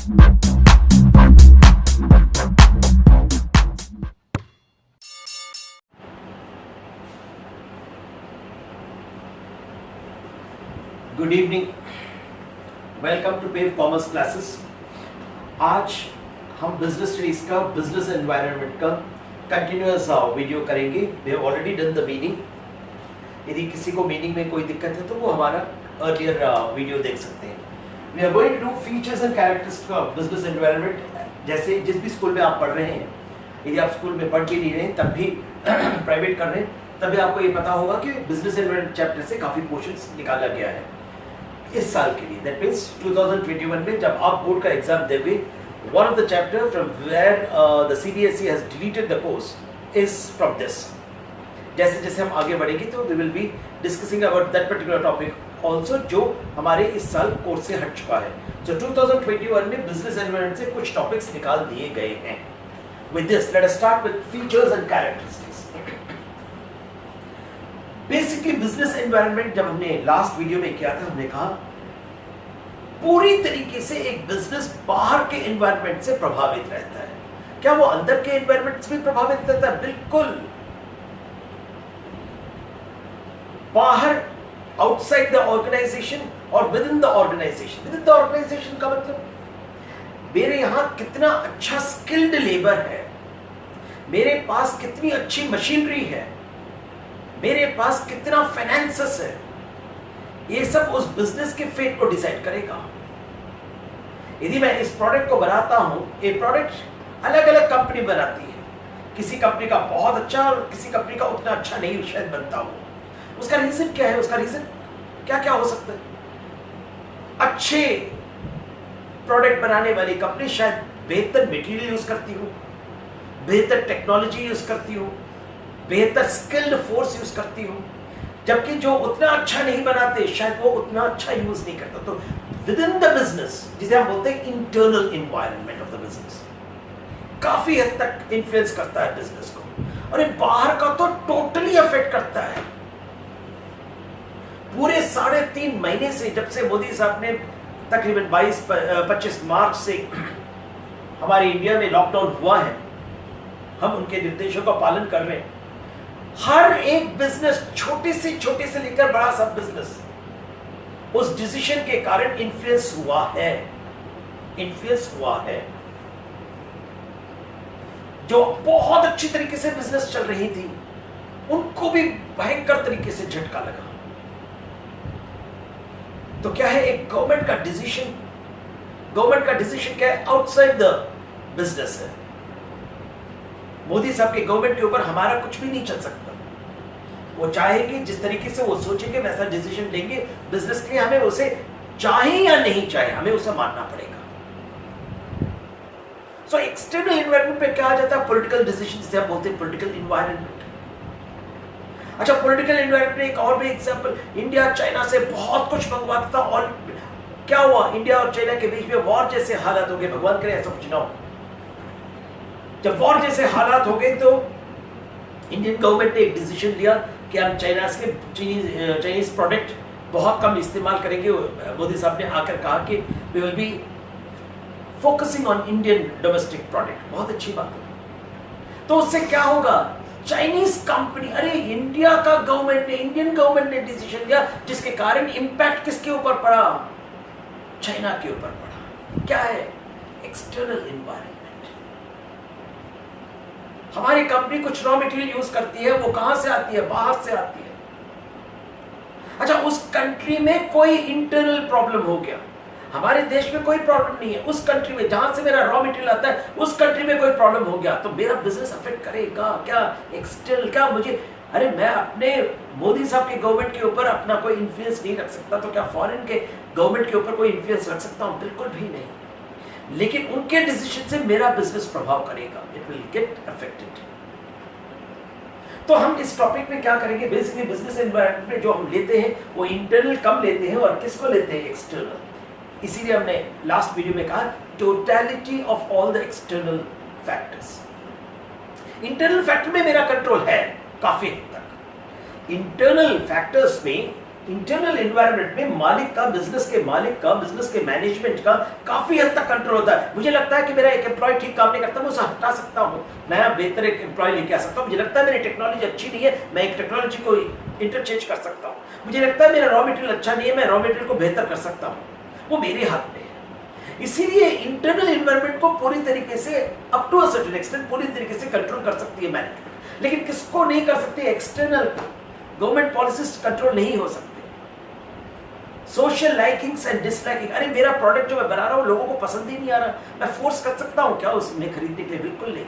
Good evening, welcome to पेव commerce classes. आज हम बिजनेस स्टडीज का बिजनेस एनवायरनमेंट का कंटिन्यूअस वीडियो करेंगे। We have already done the meaning. यदि किसी को मीनिंग में कोई दिक्कत है तो वो हमारा अर्लियर वीडियो देख सकते हैं। We are going to do features and characteristics of business environment. जैसे जिस भी स्कूल में आप पढ़ रहे हैं, यदि आप स्कूल में पढ़ भी नहीं रहे हैं तब भी प्राइवेट कर रहे हैं, तभी आपको ये पता होगा कि बिजनेस एनवायरनमेंट चैप्टर से काफ़ी पोर्शंस निकाला गया है इस साल के लिए। दैट मीन्स 2021 में जब आप बोर्ड का एग्जाम देंगे, one of the chapter from where the CBSE has deleted the course is from this. जैसे जैसे हम आगे बढ़ेंगे तो we will be discussing about that particular topic also, जो हमारे इस साल कोर्स से हट चुका है। सो 2021 में बिजनेस एनवायरनमेंट से कुछ टॉपिक्स निकाल दिए गए हैं। With this let us start with features and characteristics. Basically business environment जब हमने लास्ट वीडियो में किया था, हमने कहा पूरी तरीके से एक बिजनेस बाहर के एनवायरनमेंट से प्रभावित रहता है। क्या वो अंदर के एनवायरनमेंट से भी प्रभावित रहता है? बिल्कुल। बाहर, आउटसाइड द ऑर्गेनाइजेशन और within the organisation. Within the organisation का मतलब मेरे यहां कितना अच्छा स्किल्ड लेबर है, मेरे पास कितनी अच्छी मशीनरी है, मेरे पास कितना फाइनेंसेस है, ये सब उस बिजनेस के फेट को डिसाइड करेगा। यदि मैं इस प्रोडक्ट को बनाता हूं, ये प्रोडक्ट अलग अलग कंपनी बनाती है, किसी कंपनी का बहुत अच्छा और किसी कंपनी का उतना अच्छा नहीं शायद बनता हो। उसका रीजन क्या है? उसका रीजन क्या क्या हो सकता है? अच्छे प्रोडक्ट बनाने वाली कंपनी शायद बेहतर मटेरियल यूज करती हो, बेहतर टेक्नोलॉजी यूज करती हो, बेहतर स्किल्ड फोर्स यूज करती हो, जबकि जो उतना अच्छा नहीं बनाते शायद वो उतना अच्छा यूज नहीं करता। तो विद इन द बिजनेस, जिसे हम बोलते हैं internal environment of the business, काफी हद तक इन्फ्लुएंस करता है बिजनेस को। और ये बाहर का तो टोटली अफेक्ट करता है। पूरे 3.5 महीने से, जब से मोदी साहब ने तकरीबन 22-25 मार्च से हमारे इंडिया में लॉकडाउन हुआ है, हम उनके निर्देशों का पालन कर रहे हैं। हर एक बिजनेस, छोटे से लेकर बड़ा सब बिजनेस, उस डिसीजन के कारण इन्फ्लुएंस हुआ है। जो बहुत अच्छी तरीके से बिजनेस चल रही थी, उनको भी भयंकर तरीके से झटका लगा। तो क्या है? एक गवर्नमेंट का डिसीजन क्या है? आउटसाइड द बिजनेस है। मोदी साहब के गवर्नमेंट के ऊपर हमारा कुछ भी नहीं चल सकता। वो चाहेंगे, जिस तरीके से वो सोचेंगे वैसा डिसीजन लेंगे बिजनेस के लिए। हमें उसे चाहे या नहीं चाहे, हमें उसे मानना पड़ेगा। सो एक्सटर्नल एनवायरनमेंट पे क्या आ जाता है? पॉलिटिकल डिसीजन, जिसे हम बोलते हैं पॉलिटिकल एनवायरनमेंट। अच्छा, पॉलिटिकल एनवायरनमेंट में एक और भी एग्जांपल, इंडिया चाइना से बहुत कुछ मंगवाता था और क्या हुआ? इंडिया और चाइना के बीच में वॉर जैसे हालात हो गए। भगवान करे ऐसा कुछ ना हो। जब वॉर जैसे हालात हो गए तो इंडियन गवर्नमेंट ने एक डिसीजन लिया कि हम चाइनीज प्रोडक्ट बहुत कम इस्तेमाल करेंगे। मोदी साहब ने आकर कहा कि we will be focusing on Indian domestic product. बहुत अच्छी बात है। तो उससे क्या होगा? चाइनीज कंपनी, अरे इंडियन गवर्नमेंट ने डिसीजन लिया, जिसके कारण इंपैक्ट किसके ऊपर पड़ा? चाइना के ऊपर पड़ा। क्या है? External environment. हमारी कंपनी कुछ रॉ मटेरियल यूज करती है, वो कहां से आती है? बाहर से आती है। अच्छा, उस कंट्री में कोई इंटरनल प्रॉब्लम हो गया, हमारे देश में कोई प्रॉब्लम नहीं है, उस कंट्री में जहां से मेरा रॉ मटेरियल आता है उस कंट्री में कोई प्रॉब्लम हो गया, तो मेरा बिजनेस अफेक्ट करेगा क्या? एक्सटर्नल क्या मुझे, अरे मैं अपने मोदी साहब के गवर्नमेंट के ऊपर अपना कोई इन्फ्लुएंस नहीं रख सकता, तो क्या फॉरेन के गवर्नमेंट के ऊपर कोई इन्फ्लुएंस रख सकता हूं? बिल्कुल भी नहीं। लेकिन उनके डिसीजन से मेरा बिजनेस प्रभाव करेगा, इट विल गेट अफेक्टेड। तो हम इस टॉपिक में क्या करेंगे? बेसिकली बिजनेस एनवायरनमेंट में जो हम लेते हैं वो इंटरनल कम लेते हैं और किसको लेते हैं? एक्सटर्नल। इसीलिए हमने लास्ट वीडियो में कहा totality of all the external factors. Internal factor में मेरा कंट्रोल है काफी हद तक। इंटरनल फैक्टर्स में इंटरनल एनवायरनमेंट में मालिक का, बिजनेस के मालिक का, बिजनेस के मैनेजमेंट का काफी हद तक कंट्रोल होता है। मुझे लगता है कि मेरा एक एम्प्लॉय ठीक काम नहीं करता, मैं उसे हटा सकता हूँ, नया बेहतर एक एम्प्लॉय लेके आ सकता हूँ। मुझे लगता है मेरी टेक्नोलॉजी अच्छी नहीं है, मैं एक टेक्नोलॉजी को इंटरचेंज कर सकता हूँ। मुझे लगता है मेरा रॉ मटेरियल अच्छा नहीं है, मैं रॉ मटेरियल को बेहतर कर सकता हूँ। वो मेरे हाथ में है। इसीलिए इंटरनल एनवायरनमेंट को पूरी तरीके से up to a certain extent पूरी तरीके से कंट्रोल कर सकती है मैनेजमेंट, लेकिन किसको नहीं कर सकती? एक्सटर्नल गवर्नमेंट पॉलिसीज कंट्रोल नहीं हो सकती। सोशल लाइकिंग्स एंड डिसलाइकिंग, अरे मेरा प्रोडक्ट जो मैं बना रहा हूं लोगों को पसंद ही नहीं आ रहा, मैं फोर्स कर सकता हूं क्या उसमें खरीदने के लिए? बिल्कुल नहीं।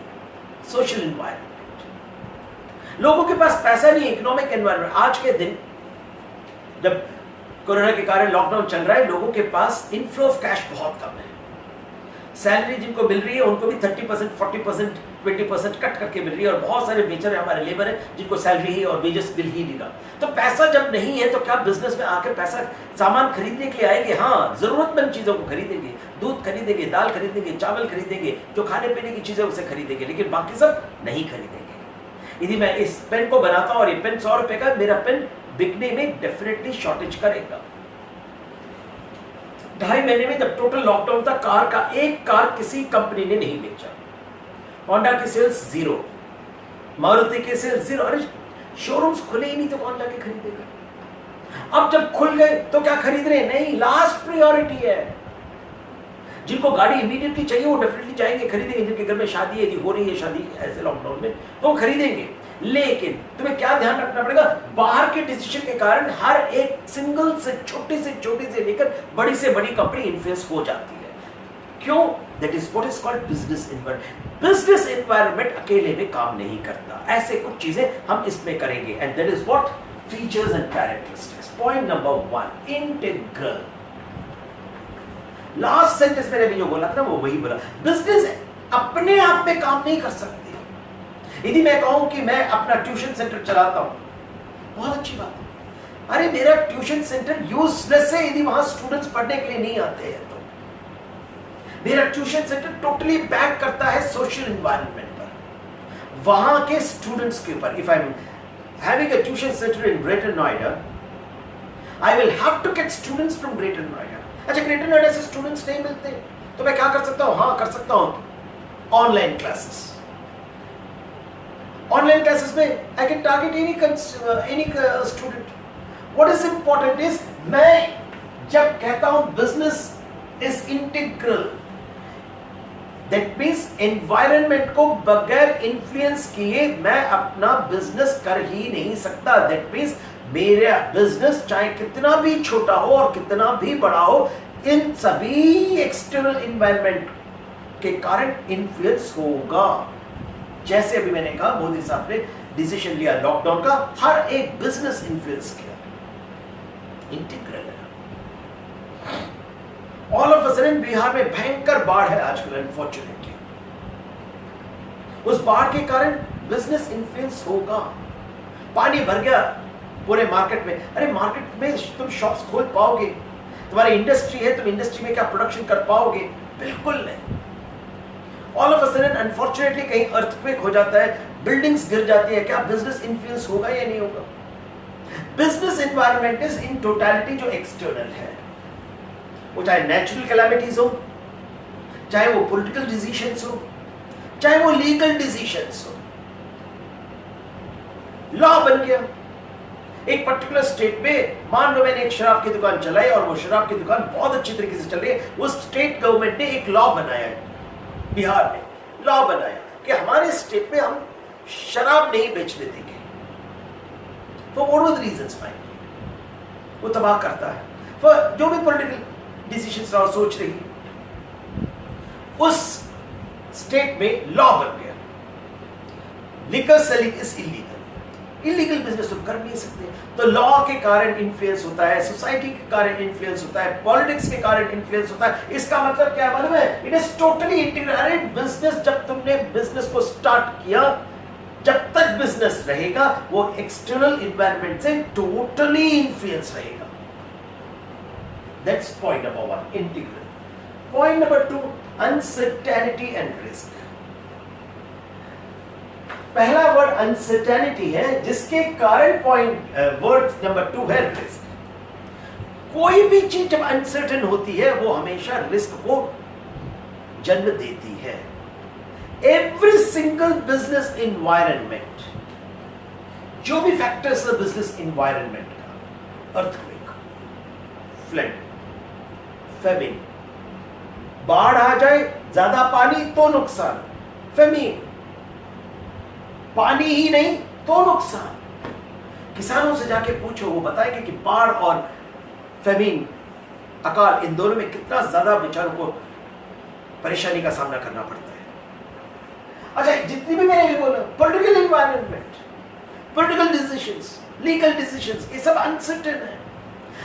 सोशल एनवायरनमेंट, लोगों के पास पैसा नहीं, इकोनॉमिक एनवायरनमेंट। आज के दिन जब कोरोना के कारण लॉकडाउन चल रहा है, लोगों के पास इनफ्लो ऑफ कैश बहुत कम है। सैलरी जिनको मिल रही है उनको भी 30%, 40%, 20% कट करके मिल रही है, और बहुत सारे बेचर है, हमारे लेबर है जिनको सैलरी ही और वेजेस मिल ही नहीं रहा। तो पैसा जब नहीं है तो क्या बिजनेस में आके पैसा सामान खरीदने के लिए आएंगे? हाँ, जरूरतमंद चीजों को खरीदेंगे, दूध खरीदेंगे, दाल खरीदेंगे, चावल खरीदेंगे, जो खाने पीने की चीजें उसे खरीदेंगे, लेकिन बाकी सब नहीं खरीदेंगे। यदि मैं इस पेन को बनाता हूं और ये पेन 100 रुपए का, मेरा पेन बिकने में डेफिनेटली शॉर्टेज करेगा। 2.5 महीने में जब टोटल लॉकडाउन था, कार का एक कार किसी कंपनी ने नहीं बेचा। होंडा की सेल्स 0, मारुति की सेल्स 0। अरे शोरूम्स खुले ही नहीं तो कौन जाके खरीदेगा? अब जब खुल गए तो क्या खरीद रहे? नहीं, लास्ट प्रायोरिटी है। जिनको गाड़ी इमीडिएटली चाहिए वो डेफिनेटली जाएंगे, खरीदेंगे। जिनके घर में शादी यदि हो रही है, शादी ऐसे लॉकडाउन में, तो खरीदेंगे। लेकिन तुम्हें क्या ध्यान रखना पड़ेगा? बाहर के डिसीजन के कारण हर एक सिंगल से छोटी से लेकर बड़ी से बड़ी कंपनी इन्फ्लुएंस हो जाती है। क्यों? That is what is called business environment. Business environment अकेले में काम नहीं करता, ऐसे कुछ चीजें हम इसमें करेंगे। And that is what features and characteristics. Point number 1, integral. Last sentence मैंने भी जो बोला था ना, वो वही बोला। बिजनेस अपने आप में काम नहीं कर सकती। यदि मैं कहूं कि मैं अपना ट्यूशन सेंटर चलाता हूं, बहुत अच्छी बात है। अरे मेरा ट्यूशन सेंटर यूजलेस है यदि वहां स्टूडेंट्स पढ़ने के लिए नहीं आते हैं। तो मेरा ट्यूशन सेंटर टोटली बैक करता है सोशल एनवायरनमेंट पर, वहां के स्टूडेंट्स के ऊपर। If I am having a tuition centre in Greater Noida, I will have to get students from Greater Noida. अच्छा, ग्रेटर नोएडा से स्टूडेंट्स नहीं मिलते तो मैं क्या कर सकता हूं? हाँ, कर सकता हूं ऑनलाइन क्लासेस। ऑनलाइन क्लासेस में I can target any student. What is important is, मैं जब कहता हूं business is integral, that means environment को बगैर इन्फ्लुएंस किए मैं अपना बिजनेस कर ही नहीं सकता। दैट मींस मेरा बिजनेस चाहे कितना भी छोटा हो और कितना भी बड़ा हो, इन सभी एक्सटर्नल एनवायरनमेंट के कारण इन्फ्लुएंस होगा। जैसे अभी मैंने कहा, मोदी साहब ने डिसीजन लिया लॉकडाउन का, हर एक बिजनेस इन्फ्लुएंस किया। इंटीग्रल है। All of a sudden Bihar में भयंकर बाढ़ है आजकल, अनफॉर्चुनेटली। उस बाढ़ के कारण बिजनेस इन्फ्लुएंस होगा। पानी भर गया पूरे मार्केट में। अरे मार्केट में तुम शॉप्स खोल पाओगे? तुम्हारी इंडस्ट्री है, तुम इंडस्ट्री में क्या प्रोडक्शन कर पाओगे? बिल्कुल नहीं। All of a sudden unfortunately कहीं अर्थक्वेक हो जाता है, बिल्डिंग्स गिर जाती है, क्या बिजनेस इन्फ्लुएंस होगा या नहीं होगा? Business environment is in totality जो एक्सटर्नल है, वो चाहे नेचुरल कैलामिटीज हो, चाहे वो पॉलिटिकल डिसीजंस हो, चाहे वो लीगल डिसीजंस हो। लॉ बन गया एक पर्टिकुलर स्टेट में। मान लो मैंने एक शराब की दुकान चलाई और वो शराब की दुकान बहुत अच्छी तरीके से चल रही है। उस स्टेट गवर्नमेंट ने एक लॉ बनाया है, बिहार ने लॉ बनाया कि हमारे स्टेट में हम शराब नहीं बेचने देंगे। For what were the reasons mind, वो तबाह करता है। फॉर जो भी पॉलिटिकल डिसीजंस रहा सोच रही, उस स्टेट में लॉ बन गया, liquor selling is illegal. Illegal business तुम कर नहीं सकते। तो लॉ के कारण इन्फ्लुएंस होता है, सोसाइटी के कारण इन्फ्लुएंस होता है, पॉलिटिक्स के कारण इन्फ्लुएंस होता है। इसका मतलब क्या मालूम है? It is totally integrated. Business, जब तुमने बिजनेस को स्टार्ट किया, जब तक बिजनेस रहेगा वो एक्सटर्नल एनवायरनमेंट से टोटली इन्फ्लुएंस रहेगा। That's point number 1, integral. Point number 2, uncertainty and risk. पहला वर्ड अनसर्टेनिटी है, जिसके कारण पॉइंट वर्ड नंबर 2 है रिस्क। कोई भी चीज जब अनसर्टेन होती है वो हमेशा रिस्क को जन्म देती है। एवरी सिंगल बिजनेस इन्वायरमेंट, जो भी फैक्टर्स है बिजनेस इन्वायरमेंट का, अर्थक्वेक, फ्लड, फेमिन, बाढ़ आ जाए, ज्यादा पानी तो नुकसान, फेमिन, पानी ही नहीं तो नुकसान। किसानों से जाके पूछो, वो बताएंगे कि बाढ़ और फेमिन, अकाल, इन दोनों में कितना ज्यादा बेचारों को परेशानी का सामना करना पड़ता है। अच्छा, जितनी भी मैंने बोला, political environment, political decisions, legal decisions, ये सब अनसर्टेन है।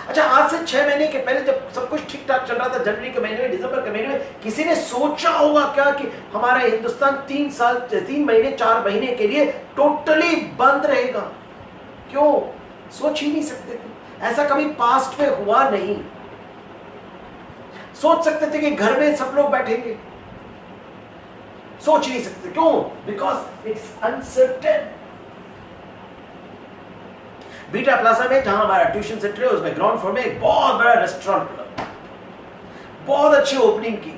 अच्छा, आज से 6 महीने के पहले जब सब कुछ ठीक ठाक चल रहा था, जनवरी के महीने में, दिसंबर के महीने में, किसी ने सोचा होगा क्या कि हमारा हिंदुस्तान 3 महीने 4 महीने के लिए टोटली बंद रहेगा? क्यों? सोच ही नहीं सकते थे, ऐसा कभी पास्ट में हुआ नहीं। सोच सकते थे कि घर में सब लोग बैठेंगे, सोच नहीं सकते। क्यों? Because it's uncertain. Beta plaza में जहां हमारा ट्यूशन सेंटर है, उसमें ग्राउंड फ्लोर में एक बहुत बड़ा रेस्टोरेंट खुला, बहुत अच्छी ओपनिंग की।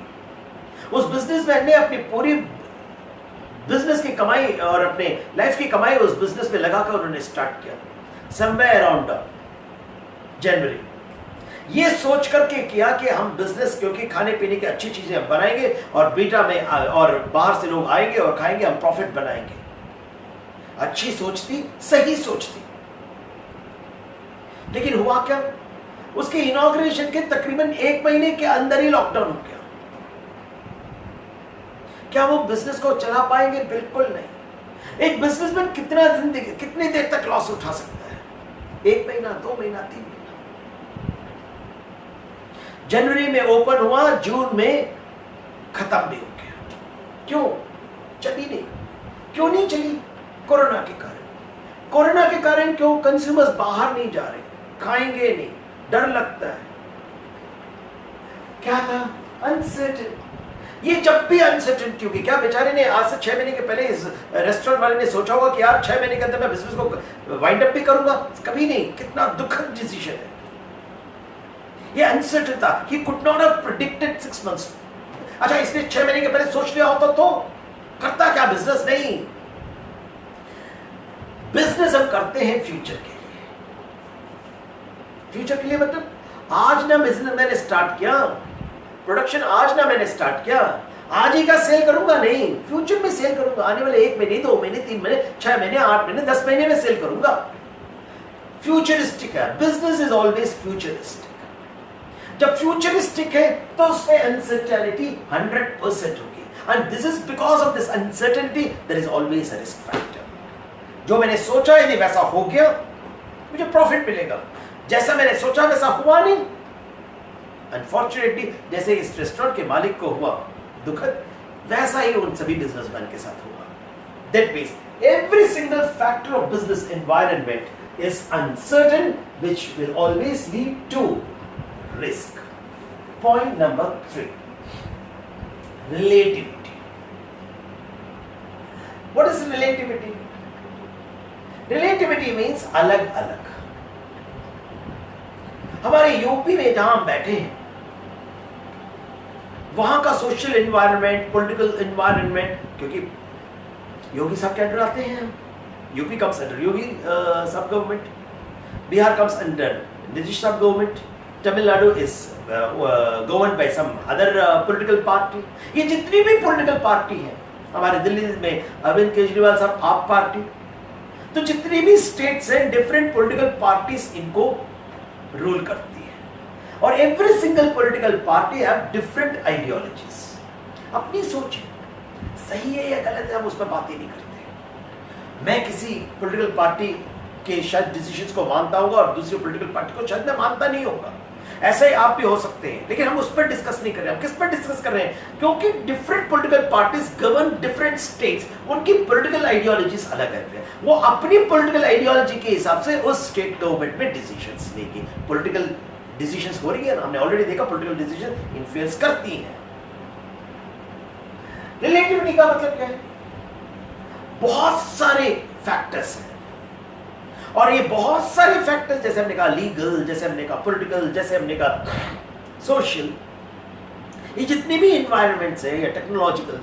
उस बिजनेसमैन ने अपनी पूरी बिजनेस की कमाई और अपने लाइफ की कमाई उस बिजनेस में लगाकर उन्होंने स्टार्ट किया समवेयर अराउंड जनवरी। ये सोच करके किया कि हम बिजनेस, क्योंकि खाने पीने की अच्छी चीजें बनाएंगे और बीटा में और बाहर से लोग आएंगे और खाएंगे, हम प्रॉफिट बनाएंगे। अच्छी सोच थी, सही सोच थी, लेकिन हुआ क्या? उसके इनॉग्रेशन के तकरीबन 1 महीने के अंदर ही लॉकडाउन हो गया। क्या वो बिजनेस को चला पाएंगे? बिल्कुल नहीं। एक बिजनेसमैन कितनी देर तक लॉस उठा सकता है? 1 महीना, 2 महीना, 3 महीना। जनवरी में ओपन हुआ, जून में खत्म भी हो गया। क्यों? चली नहीं। क्यों नहीं चली? कोरोना के कारण। कोरोना के कारण क्यों? कंज्यूमर्स बाहर नहीं जा रहे, खाएंगे नहीं, डर लगता है। क्या था? अनसर्टेन। ये जब भी अनसर्टेनिटी होगी, क्या बेचारे ने आज से 6 महीने के पहले इस रेस्टोरेंट वाले ने सोचा होगा कि यार 6 महीने के अंदर मैं बिजनेस को वाइंड अप भी करूंगा? कभी नहीं। कितना दुखद डिसीजन है ये। अनसर्टेन था। He could not have predicted 6 months. अच्छा, इसने 6 महीने के पहले सोच लिया होता तो करता क्या बिजनेस? नहीं। बिजनेस हम करते हैं फ्यूचर के लिए। फ्यूचर के लिए मतलब आज ना बिजनेस मैंने स्टार्ट किया, प्रोडक्शन आज ना मैंने स्टार्ट किया, आज ही का सेल करूंगा नहीं, फ्यूचर में सेल करूंगा। आने वाले 1 महीने, 2 महीने, 3 महीने, 6 महीने, 8 महीने, 10 महीने में सेल करूंगा। फ्यूचरिस्टिक है बिजनेस, इज ऑलवेज फ्यूचरिस्टिक। जब फ्यूचरिस्टिक है तो उसमें अनसर्टेनिटी 100% होगी, and this is because of this uncertainty there is always a risk factor. जो मैंने सोचा यदि वैसा हो गया, मुझे प्रॉफिट मिलेगा। जैसा मैंने सोचा वैसा हुआ नहीं, अनफॉर्चुनेटली जैसे इस रेस्टोरेंट के मालिक को हुआ दुखद, वैसा ही उन सभी बिजनेसमैन के साथ हुआ। That means every single factor of business environment is uncertain, which will always lead to risk. Point number 3, relativity. What is relativity? Relativity means अलग अलग। हमारे यूपी में जहां हम बैठे हैं, वहां का सोशल एनवायरनमेंट, पॉलिटिकल एनवायरनमेंट, क्योंकि योगी साहब के अंडर आते हैं, यूपी कम्स अंडर योगी सब government, Bihar comes under Nitish साहब government, Tamil Nadu is governed by some other political party. ये जितनी भी पॉलिटिकल पार्टी है, हमारे दिल्ली में अरविंद केजरीवाल साहब आप पार्टी, तो जितनी भी स्टेट्स हैं, डिफरेंट पॉलिटिकल पार्टीज इनको रूल करती है, और every single political party have different ideologies. अपनी सोच सही है या गलत है हम उस पर बात ही नहीं करते। मैं किसी पॉलिटिकल पार्टी के शायद डिसीजंस को मानता होगा और दूसरी पॉलिटिकल पार्टी को शायद मैं मानता नहीं होगा। ऐसे ही आप भी हो सकते हैं, लेकिन हम उस पर डिस्कस नहीं कर रहे हैं। हम किस पर डिस्कस कर रहे हैं? क्योंकि different political parties govern different states, उनकी पॉलिटिकल आइडियोलॉजीज अलग है। वो अपनी पॉलिटिकल आइडियोलॉजी के हिसाब से उस स्टेट गवर्नमेंट में डिसीजंस लेगी। पॉलिटिकल डिसीजंस हो रही है, हमने ऑलरेडी देखा, पॉलिटिकल डिसीजन इन्फ्लुएंस करती हैं। रिलेटिविटी का मतलब क्या है? बहुत सारे फैक्टर्स हैं और ये बहुत सारे फैक्टर्स, जैसे हमने कहा लीगल, जैसे हमने कहा पॉलिटिकल, जैसे हमने कहा सोशल, ये जितनी भी एनवायरनमेंट्स है या टेक्नोलॉजिकल,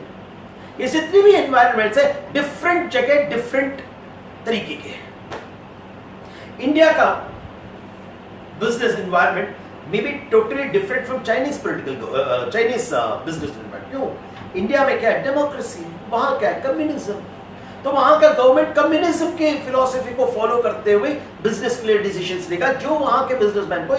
ये जितनी भी एनवायरनमेंट्स है डिफरेंट जगह डिफरेंट तरीके के हैं। इंडिया का business environment may be totally different from Chinese political Chinese business environment. क्यों? इंडिया में क्या है? डेमोक्रेसी। वहां क्या है? कम्युनिज्म। तो वहां का गवर्नमेंट कम्युनिज्म के फिलॉसफी को फॉलो करते हुए बिजनेस के लिए डिसीजंस लेगा, जो वहां के बिजनेसमैन को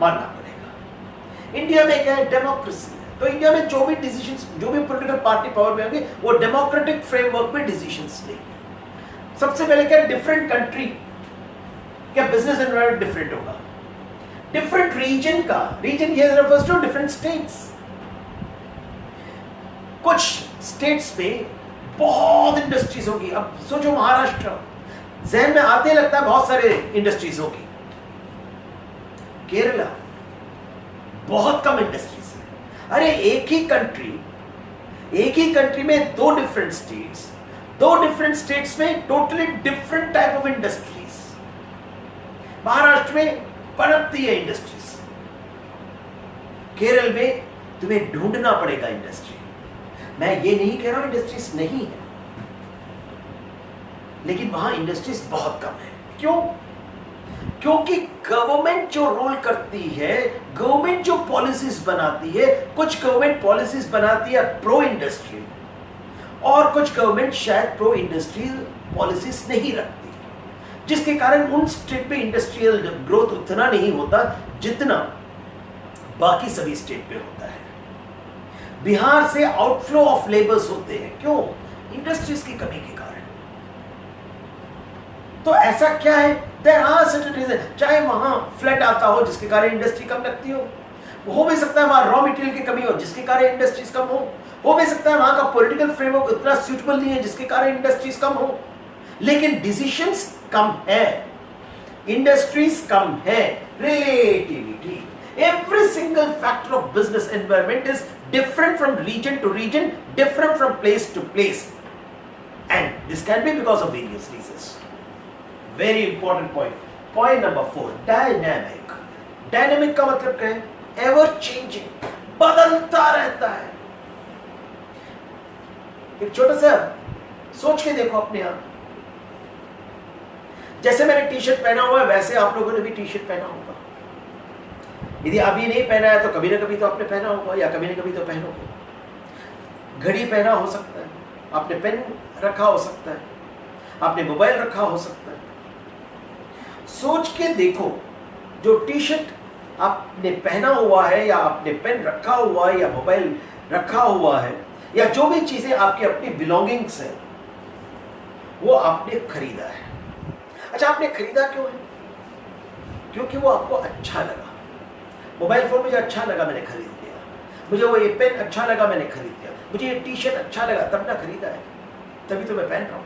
मानना पड़ेगा। इंडिया में क्या है? डेमोक्रेसी। तो इंडिया में जो भी डिसीजंस, जो भी पॉलिटिकल पार्टी पावर में होंगे, वो डेमोक्रेटिक फ्रेमवर्क में डिसीजंस लेंगे। सबसे पहले क्या, डिफरेंट कंट्री क्या बिजनेस एनवायरनमेंट डिफरेंट होगा। डिफरेंट रीजन का, region here refers to different states. कुछ स्टेट्स पे बहुत इंडस्ट्रीज होगी। अब सोचो महाराष्ट्र, जहन में आते लगता है बहुत सारे इंडस्ट्रीज होगी। केरला, बहुत कम इंडस्ट्रीज है। अरे एक ही कंट्री में दो डिफरेंट स्टेट्स में totally different type of industries. Maharashtra में पनपती है इंडस्ट्रीज, केरल में तुम्हें ढूंढना पड़ेगा इंडस्ट्री। मैं ये नहीं कह रहा हूं इंडस्ट्रीज नहीं है, लेकिन वहां इंडस्ट्रीज बहुत कम है। क्यों? क्योंकि गवर्नमेंट जो रूल करती है, गवर्नमेंट जो पॉलिसीज बनाती है, कुछ गवर्नमेंट पॉलिसीज बनाती है प्रो इंडस्ट्री, और कुछ गवर्नमेंट शायद प्रो इंडस्ट्रियल पॉलिसीज नहीं रखती, जिसके कारण उन स्टेट पे इंडस्ट्रियल ग्रोथ उतना नहीं होता जितना बाकी सभी स्टेट पे होता है। बिहार से आउटफ्लो ऑफ लेबर्स होते हैं। क्यों? इंडस्ट्रीज की कमी के कारण। तो ऐसा क्या है? There are certain region. चाहे वहां फ्लड आता हो जिसके कारण इंडस्ट्री कम लगती हो भी सकता है वहां रॉ मटेरियल की कमी हो जिसके कारण इंडस्ट्रीज कम हो भी सकता है वहां का पॉलिटिकल फ्रेमवर्क इतना सूटेबल नहीं है जिसके कारण इंडस्ट्रीज कम हो। लेकिन डिसीजंस कम है, इंडस्ट्रीज कम है, relativity. Every single factor of business environment is different from region to region, different from place to place, and this can be because of various reasons. Very important point. Point number 4, dynamic. Dynamic का मतलब क्या है? Ever changing, बदलता रहता है। एक छोटा सा सोच के देखो अपने आप। जैसे मैंने टी शर्ट पहना हुआ है, वैसे आप लोगों ने भी टी शर्ट पहना होगा। यदि अभी नहीं पहना है तो कभी ना कभी तो आपने पहना होगा, या कभी ना कभी तो पहनोगे। घड़ी पहना हो सकता है, आपने पेन रखा हो सकता है, आपने मोबाइल रखा हो सकता है। सोच के देखो, जो टी शर्ट आपने पहना हुआ है, या आपने पेन रखा हुआ है, या मोबाइल रखा हुआ है, या जो भी चीजें आपकी अपनी बिलोंगिंग्स हैं, वो आपने खरीदा है। अच्छा, आपने खरीदा क्यों है? क्योंकि वो आपको अच्छा लगा। मोबाइल फोन मुझे अच्छा लगा, मैंने खरीद लिया। मुझे वो ये पेन अच्छा लगा, मैंने खरीद लिया। मुझे ये टी शर्ट अच्छा लगा, तब ना खरीदा है, तभी तो मैं पहन रहा हूं।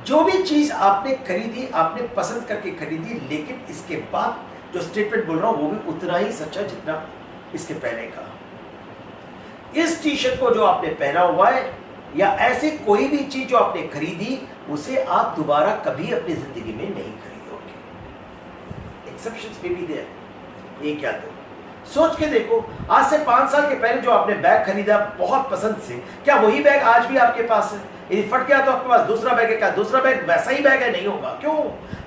जो भी चीज आपने खरीदी, आपने पसंद करके खरीदी, लेकिन इसके बाद जो स्टेटमेंट बोल रहा हूं वो भी उतना ही सच्चा जितना इसके पहले का। इस टी शर्ट को जो आपने पहना हुआ है, या ऐसी कोई भी चीज जो आपने खरीदी, उसे आप दोबारा कभी अपनी जिंदगी में नहीं खरीदोगे। एक्सेप्शंस में भी देयर, एक या दो। सोच के देखो, आज से 5 साल के पहले जो आपने बैग खरीदा बहुत पसंद से, क्या वही बैग आज भी आपके पास है? यदि फट गया तो आपके पास दूसरा बैग है, क्या दूसरा बैग वैसा ही बैग है? नहीं होगा। क्यों?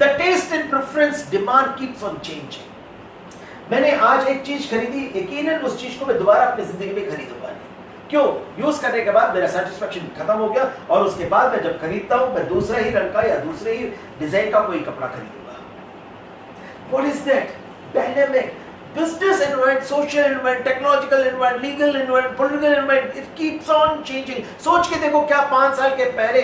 The taste and preference demand keeps on changing. मैंने आज एक चीज खरीदी, यकीनन उस चीज को मैं दोबारा अपनी जिंदगी में खरीदूंगा नहीं। क्यों? यूज करने के बाद मेरा सेटिस्फैक्शन खत्म हो गया, और उसके बाद मैं जब खरीदता हूं, मैं दूसरे ही रंग का या दूसरे ही डिजाइन का कोई कपड़ा खरीदूंगा। What is that? Dynamic. Business environment, social environment, technological environment, legal environment, political environment, it keeps on changing. सोच के देखो, क्या 5 साल के पहले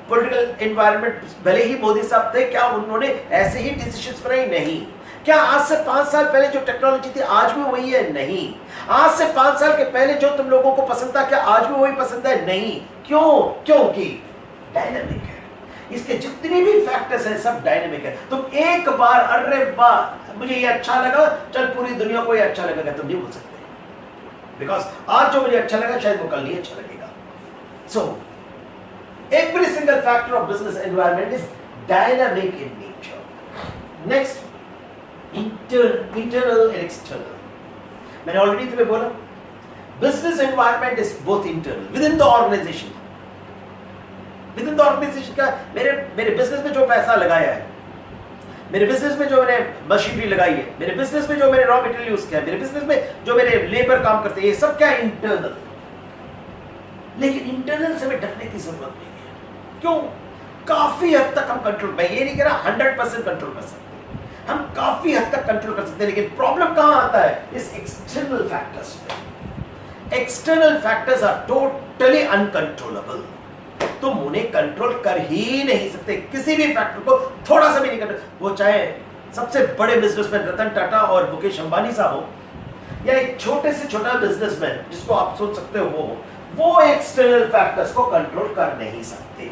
political environment, भले ही मोदी साहब थे, क्या उन्होंने ऐसे ही डिसीजंस बनाए? नहीं। क्या आज से 5 साल पहले जो टेक्नोलॉजी थी आज भी वही है? नहीं। आज से 5 साल के पहले जो तुम लोगों को पसंद था, क्या आज भी वही पसंद है? नहीं। क्यों? क्योंकि डायनामिक है। इसके जितने भी फैक्टर्स हैं सब डायनेमिक है। तुम एक बार, अरे वाह मुझे ये अच्छा लगा, चल पूरी दुनिया को ये अच्छा लगेगा, तुम नहीं बोल सकते। बिकॉज आज जो मुझे अच्छा लगा शायद वो कल नहीं अच्छा लगेगा। सो Every single factor of business environment is dynamic in nature. Next, internal and external. मैंने ऑलरेडी तुम्हें बोला, business environment is both internal within the organization. Within the organization का मेरे बिजनेस में जो पैसा लगाया है, मेरे बिजनेस में जो मैंने मशीनरी लगाई है, मेरे बिजनेस में जो मैंने रॉ मटेरियल यूज किया है, मेरे बिजनेस में जो मेरे लेबर काम करते हैं, ये सब क्या है? इंटरनल. लेकिन इंटरनल से हमें डरने की जरूरत नहीं है. क्यों? काफी हद तक हम कंट्रोल, मैं ये नहीं कह रहा 100% कंट्रोल कर सकते हैं, हम काफी हद तक कंट्रोल कर सकते हैं. लेकिन प्रॉब्लम कहां आता है? इस एक्सटर्नल फैक्टर्स में. External factors are totally uncontrollable. तुम उन्हें कंट्रोल कर ही नहीं सकते, किसी भी फैक्टर को थोड़ा सा भी नहीं कंट्रोल. वो चाहे सबसे बड़े बिजनेसमैन रतन टाटा और मुकेश अंबानी साहब हो, या एक छोटे से छोटा बिजनेसमैन जिसको आप सोच सकते हो वो एक्सटर्नल फैक्टर्स को कंट्रोल कर नहीं सकते.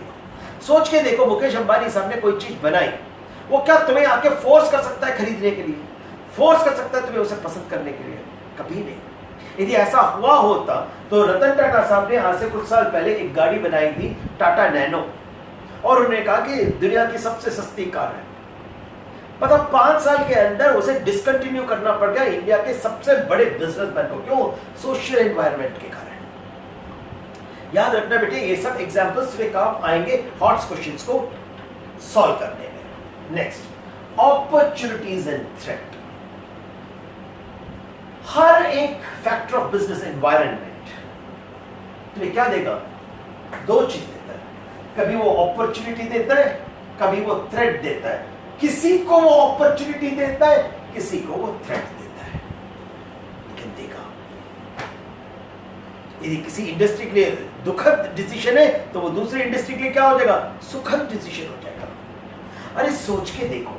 सोच के देखो, मुकेश अंबानी साहब ने कोई चीज बनाई, वो क्या तुम्हें आके फोर्स कर सकता है खरीदने के लिए? फोर्स कर सकता है तुम्हें उसे पसंद करने के लिए? कभी नहीं. यदि ऐसा हुआ होता तो रतन टाटा साहब ने आज से कुछ साल पहले एक गाड़ी बनाई थी, टाटा नैनो, और उन्होंने कहा कि दुनिया की सबसे सस्ती कार है. मतलब 5 साल के अंदर उसे डिसकंटिन्यू करना पड़ गया इंडिया के सबसे बड़े बिजनेसमैन को. क्यों? सोशल एनवायरनमेंट के कारण. याद रखना बेटे, ये सब एग्जांपल्स में काम आएंगे हॉट क्वेश्चंस को सॉल्व करने में. Next, opportunities and threat. हर एक फैक्टर ऑफ बिजनेस एनवायरनमेंट तुम्हें क्या देगा? 2 चीज देता है. कभी वो अपॉर्चुनिटी देता है, कभी वो थ्रेट देता है. किसी को वो अपॉर्चुनिटी देता है, किसी को वो थ्रेट देता है. लेकिन देखा, यदि किसी इंडस्ट्री के लिए दुखद डिसीजन है तो वो दूसरी इंडस्ट्री के लिए क्या हो जाएगा? सुखद डिसीजन हो जाएगा. अरे सोच के देखो,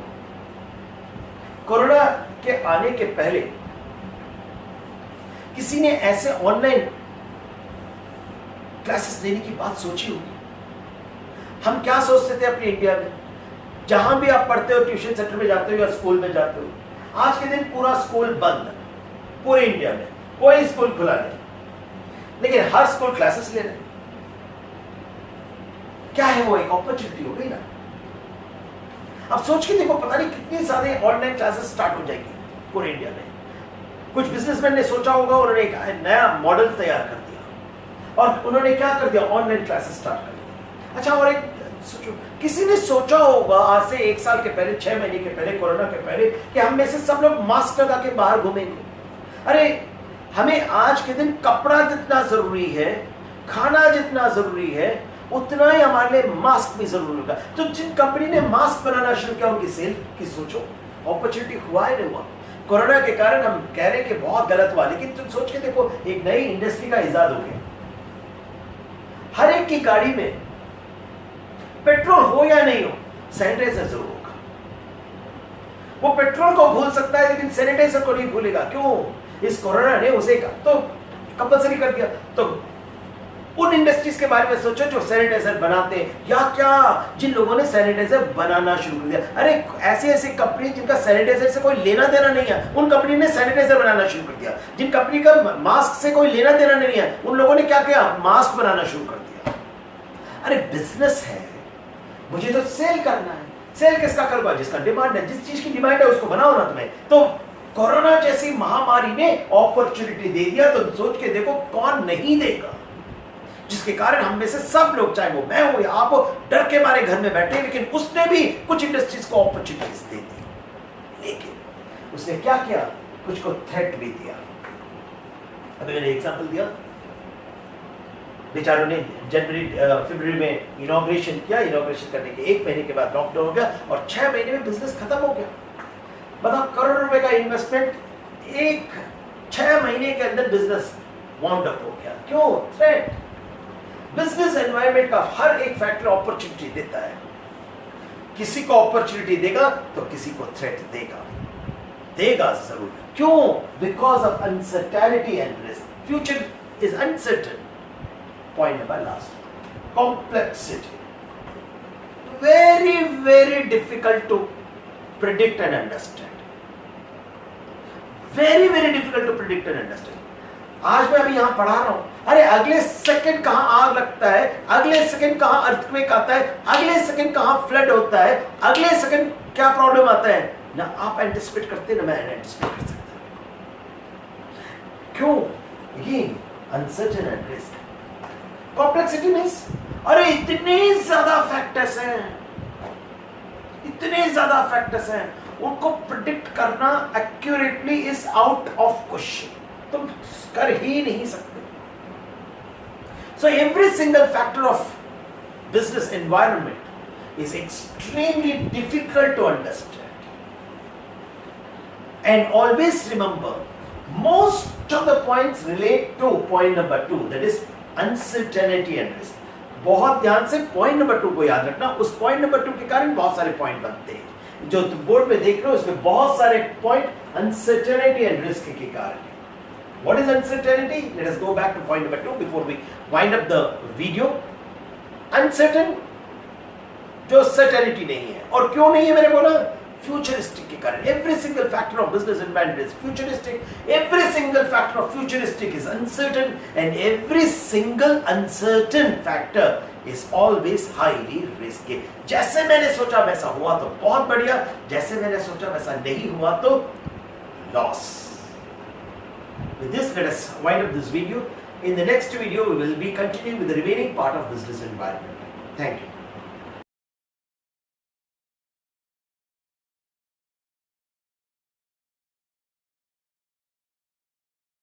कोरोना के आने के पहले किसी ने ऐसे ऑनलाइन क्लासेस देने की बात सोची होगी? हम क्या सोचते थे अपने इंडिया में? जहां भी आप पढ़ते हो, ट्यूशन सेंटर में जाते हो या स्कूल में जाते हो, आज के दिन पूरा स्कूल बंद, पूरे इंडिया में कोई स्कूल खुला नहीं, लेकिन हर स्कूल क्लासेस ले रहे. क्या है वो? एक अपॉर्चुनिटी हो गई ना. अब सोच के देखो, पता नहीं कितनी सारे ऑनलाइन क्लासेस स्टार्ट हो जाएगी पूरे इंडिया में. कुछ बिजनेसमैन ने सोचा होगा, उन्होंने एक नया मॉडल तैयार कर दिया और उन्होंने क्या कर दिया? ऑनलाइन क्लासेस स्टार्ट कर दिया. अच्छा, और एक सोचो, किसी ने सोचा होगा आज से 1 साल के पहले, 6 महीने के पहले, कोरोना के पहले, कि हम में से सब लोग मास्क लगा के बाहर घूमेंगे? अरे हमें आज के दिन कपड़ा जितना जरूरी है, खाना जितना जरूरी है, उतना ही हमारे लिए मास्क भी जरूरी होगा. तो जिन कंपनी ने मास्क बनाना शुरू किया, उनकी सेल की सोचो, अपॉर्चुनिटी हुआ है नहीं हुआ? कोरोना के कारण हम कह रहे हैं कि बहुत गलत हुआ, लेकिन तुम सोच के देखो, एक नई इंडस्ट्री का इजाद हो गया. हर एक की गाड़ी में पेट्रोल हो या नहीं हो, सैनिटाइजर जरूर होगा. वो पेट्रोल को भूल सकता है लेकिन सैनिटाइजर को नहीं भूलेगा. क्यों? इस कोरोना ने उसे तो कंपलसरी कर दिया. तो उन इंडस्ट्रीज के बारे में सोचो जो सैनिटाइजर बनाते हैं, या क्या जिन लोगों ने सैनिटाइजर बनाना शुरू कर दिया. अरे ऐसे कंपनी जिनका सैनिटाइजर से कोई लेना देना नहीं है, उन कंपनी ने सैनिटाइजर बनाना शुरू कर दिया. जिन कंपनी का मास्क से कोई लेना देना नहीं है, उन लोगों ने क्या किया? मास्क बनाना शुरू कर दिया. अरे बिजनेस है, मुझे तो सेल करना है. सेल किसका करूंगा? जिसका डिमांड है. जिस चीज की डिमांड है उसको बनाओ ना तुम्हें. तो कोरोना जैसी महामारी ने अपॉर्चुनिटी दे दिया, तो सोच के देखो कौन नहीं देगा, जिसके कारण हम में से सब लोग, चाहे वो मैं हूं या आप हो, डर के मारे घर में बैठे. लेकिन उसने भी कुछ इंडस्ट्रीज को अपॉर्चुनिटीज दे दी, लेकिन उसने क्या किया? कुछ को थ्रेट भी दिया. अभी मैंने एग्जांपल दिया, बेचारों ने जनवरी फरवरी में इनॉग्रेशन किया. इनॉग्रेशन करने के 1 महीने के बाद लॉकडाउन हो गया और 6 महीने में बिजनेस खत्म हो गया. बताओ, करोड़ रुपए का इन्वेस्टमेंट 6 महीने के अंदर बिजनेस वाउंड अप हो गया. क्यों? थ्रेट. बिजनेस एनवायरनमेंट का हर एक फैक्टर अपॉर्चुनिटी देता है. किसी को अपॉर्चुनिटी देगा तो किसी को थ्रेट देगा जरूर. क्यों? Because of uncertainty and risk. Future is uncertain. Point number last, complexity. very difficult to predict and understand. Very difficult to predict and understand. आज मैं अभी यहां पढ़ा रहा हूं, अरे अगले सेकंड कहां आग लगता है, अगले सेकंड कहां अर्थक्वेक आता है, अगले सेकंड कहां फ्लड होता है, अगले सेकंड क्या प्रॉब्लम आता है, ना आप एंटिसिपेट करते ना मैं एंटिसिपेट कर सकता। क्यों? ये uncertain and risk, complexity means अरे इतने ज्यादा फैक्टर्स हैं, इतने ज्यादा फैक्टर्स हैं, उनको प्रिडिक्ट करना accurately is out of question, तुम कर ही नहीं सकते। So every single factor of business environment is extremely difficult to understand, and always remember most of the points relate to point number 2, that is uncertainty and risk. बहुत ध्यान से point number 2 को याद रखना, उस पॉइंट नंबर 2 के कारण बहुत सारे पॉइंट बनते हैं, जो तुम बोर्ड में देख रहे हो उसमें बहुत सारे पॉइंट अनसर्टेनिटी एंड रिस्क के कारण है। What is uncertainty? Let us go back to point number 2 before we wind up the video. Uncertain, जो certainty नहीं है, और क्यों नहीं है मैंने बोला, फ्यूचरिस्टिक के कारण। Every single factor of business environment is futuristic. Every single factor of futuristic is uncertain, and every single uncertain factor is always highly risky. जैसे मैंने सोचा वैसा हुआ तो बहुत बढ़िया, जैसे मैंने सोचा वैसा नहीं हुआ तो loss. With this, let us wind up this video. In the next video, we will be continuing with the remaining part of business environment. Thank you.